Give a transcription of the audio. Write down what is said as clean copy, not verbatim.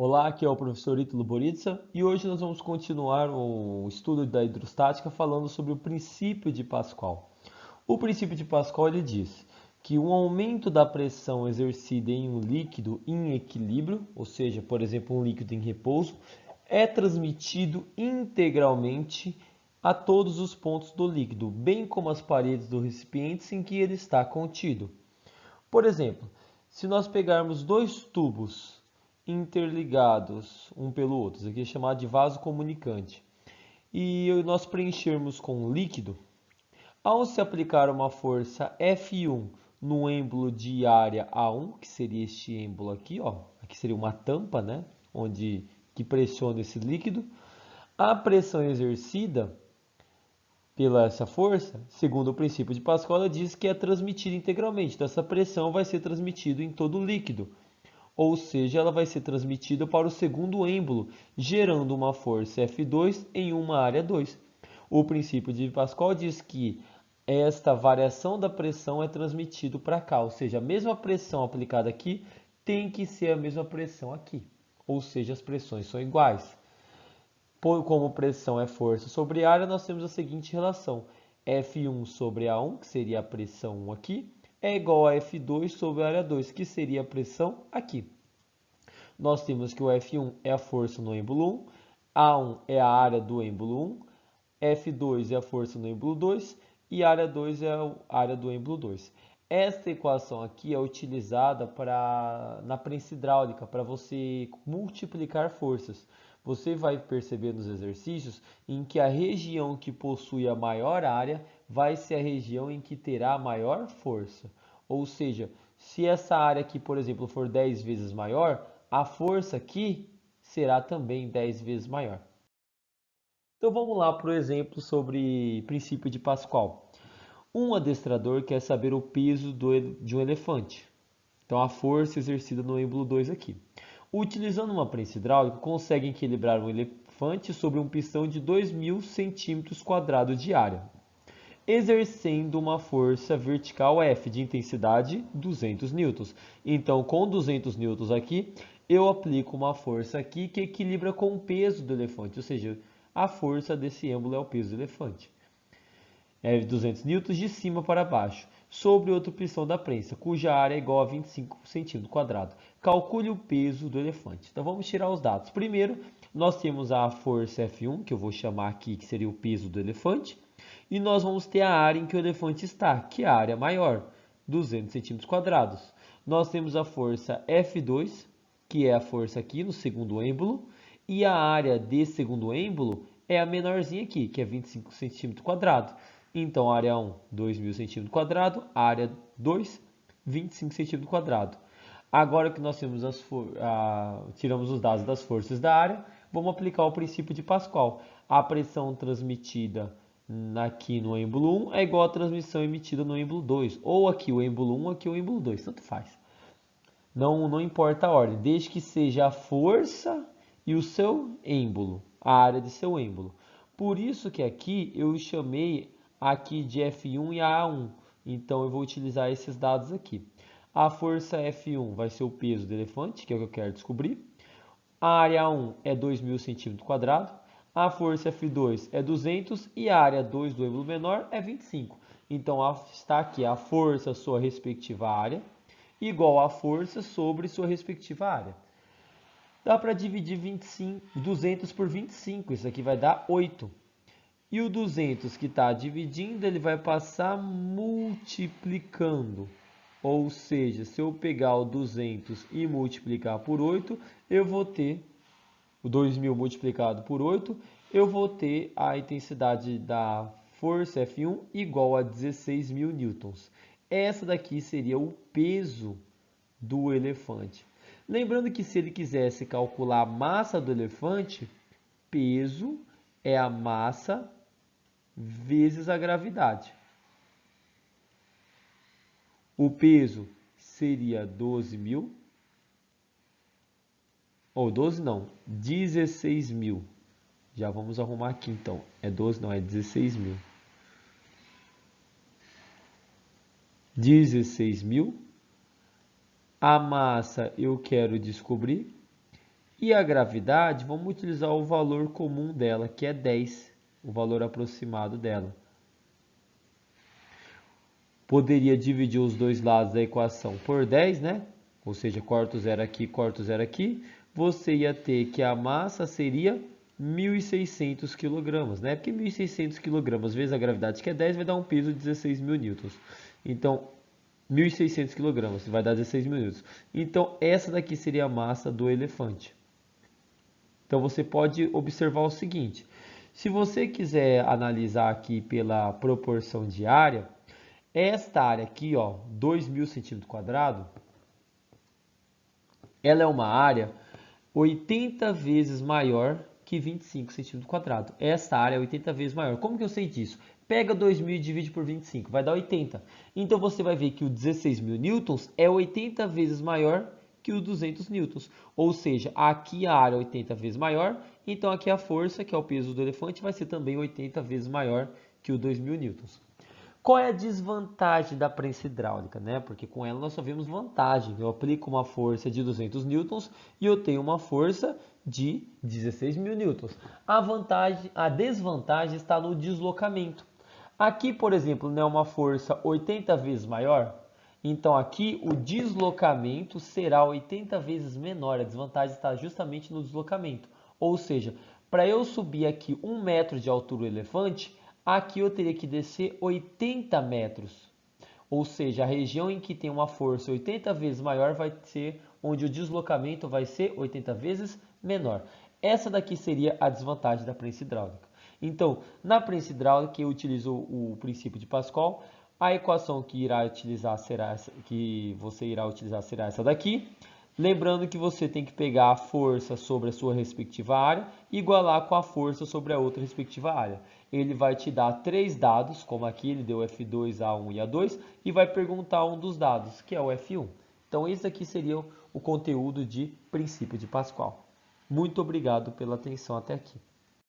Olá, aqui é o professor Ítalo Boritsa e hoje nós vamos continuar o estudo da hidrostática falando sobre o princípio de Pascal. O princípio de Pascal ele diz que um aumento da pressão exercida em um líquido em equilíbrio, ou seja, por exemplo, um líquido em repouso, é transmitido integralmente a todos os pontos do líquido, bem como as paredes do recipiente em que ele está contido. Por exemplo, se nós pegarmos dois tubos interligados um pelo outro, isso aqui é chamado de vaso comunicante, e nós preenchermos com líquido, ao se aplicar uma força F1 no êmbolo de área A1, que seria este êmbolo aqui, ó, aqui seria uma tampa, né, onde que pressiona esse líquido, a pressão exercida pela essa força, segundo o princípio de Pascal, ela diz que é transmitida integralmente. Então, essa pressão vai ser transmitida em todo o líquido, ou seja, ela vai ser transmitida para o segundo êmbolo, gerando uma força F2 em uma área 2. O princípio de Pascal diz que esta variação da pressão é transmitida para cá, ou seja, a mesma pressão aplicada aqui tem que ser a mesma pressão aqui, ou seja, as pressões são iguais. Como pressão é força sobre área, nós temos a seguinte relação. F1 sobre A1, que seria a pressão 1 aqui, é igual a F2 sobre a área 2, que seria a pressão aqui. Nós temos que o F1 é a força no êmbolo 1, A1 é a área do êmbolo 1, F2 é a força no êmbolo 2 e área 2 é a área do êmbolo 2. Esta equação aqui é utilizada na prensa hidráulica, para você multiplicar forças. Você vai perceber nos exercícios em que a região que possui a maior área vai ser a região em que terá a maior força. Ou seja, se essa área aqui, por exemplo, for 10 vezes maior, a força aqui será também 10 vezes maior. Então vamos lá para o exemplo sobre princípio de Pascal. Um adestrador quer saber o peso de um elefante. Então a força exercida no êmbolo 2 aqui. Utilizando uma prensa hidráulica, consegue equilibrar um elefante sobre um pistão de 2.000 centímetros quadrados de área, exercendo uma força vertical F de intensidade 200 newtons. Então, com 200 newtons aqui, eu aplico uma força aqui que equilibra com o peso do elefante, ou seja, a força desse êmbolo é o peso do elefante. É 200 newtons de cima para baixo, sobre outro pistão da prensa, cuja área é igual a 25 centímetros quadrados. Calcule o peso do elefante. Então vamos tirar os dados. Primeiro, nós temos a força F1, que eu vou chamar aqui, que seria o peso do elefante. E nós vamos ter a área em que o elefante está, que é a área maior, 200 centímetros quadrados. Nós temos a força F2, que é a força aqui no segundo êmbolo. E a área desse segundo êmbolo é a menorzinha aqui, que é 25 centímetros quadrados. Então, área 1, 2.000 centímetros quadrados, área 2, 25 centímetros quadrados. Agora que nós temos tiramos os dados das forças da área, vamos aplicar o princípio de Pascal. A pressão transmitida aqui no êmbolo 1 é igual à transmissão emitida no êmbolo 2. Ou aqui o êmbolo 1, aqui o êmbolo 2, tanto faz. Não importa a ordem, desde que seja a força e o seu êmbolo, a área de seu êmbolo. Por isso que aqui eu chamei aqui de F1 e A1. Então eu vou utilizar esses dados aqui. A força F1 vai ser o peso do elefante, que é o que eu quero descobrir. A área 1 é 2.000 centímetros quadrados. A força F2 é 200 e a área 2 do êmbolo menor é 25. Então está aqui a força sua respectiva área igual a força sobre sua respectiva área. Dá para dividir 200 por 25, isso aqui vai dar 8. E o 200 que está dividindo, ele vai passar multiplicando. Ou seja, se eu pegar o 200 e multiplicar por 8, eu vou ter o 2.000 multiplicado por 8, eu vou ter a intensidade da força F1 igual a 16.000 newtons. Essa daqui seria o peso do elefante. Lembrando que se ele quisesse calcular a massa do elefante, peso é a massa vezes a gravidade. O peso seria 12.000, ou 12 não, 16.000. Já vamos arrumar aqui então. É 12 não, é 16.000. 16.000. A massa eu quero descobrir. E a gravidade, vamos utilizar o valor comum dela, que é 10, o valor aproximado dela. Poderia dividir os dois lados da equação por 10, né? Ou seja, corta o zero aqui, corta o zero aqui. Você ia ter que a massa seria 1.600 kg, né? Porque 1.600 kg vezes a gravidade, que é 10, vai dar um peso de 16.000 newtons. Então, 1.600 kg vai dar 16.000 newtons. Então, essa daqui seria a massa do elefante. Então, você pode observar o seguinte. Se você quiser analisar aqui pela proporção de área, esta área aqui, ó, 2.000 centímetros quadrados, ela é uma área 80 vezes maior que 25 centímetros quadrados. Essa área é 80 vezes maior. Como que eu sei disso? Pega 2.000 e divide por 25, vai dar 80. Então você vai ver que o 16.000 newtons é 80 vezes maior que o 200 newtons. Ou seja, aqui a área é 80 vezes maior, então aqui a força, que é o peso do elefante, vai ser também 80 vezes maior que o 2.000 newtons. Qual é a desvantagem da prensa hidráulica, né? Porque com ela nós só vimos vantagem. Eu aplico uma força de 200 newtons e eu tenho uma força de 16.000 newtons. A desvantagem está no deslocamento. Aqui, por exemplo, não é uma força 80 vezes maior? Então aqui o deslocamento será 80 vezes menor. A desvantagem está justamente no deslocamento. Ou seja, para eu subir aqui 1 metro de altura do elefante, aqui eu teria que descer 80 metros. Ou seja, a região em que tem uma força 80 vezes maior vai ser onde o deslocamento vai ser 80 vezes menor. Essa daqui seria a desvantagem da prensa hidráulica. Então, na prensa hidráulica eu utilizo o princípio de Pascal. A equação que você irá utilizar será essa daqui. Lembrando que você tem que pegar a força sobre a sua respectiva área e igualar com a força sobre a outra respectiva área. Ele vai te dar 3 dados, como aqui ele deu F2, A1 e A2, e vai perguntar um dos dados, que é o F1. Então esse aqui seria o conteúdo de princípio de Pascal. Muito obrigado pela atenção até aqui.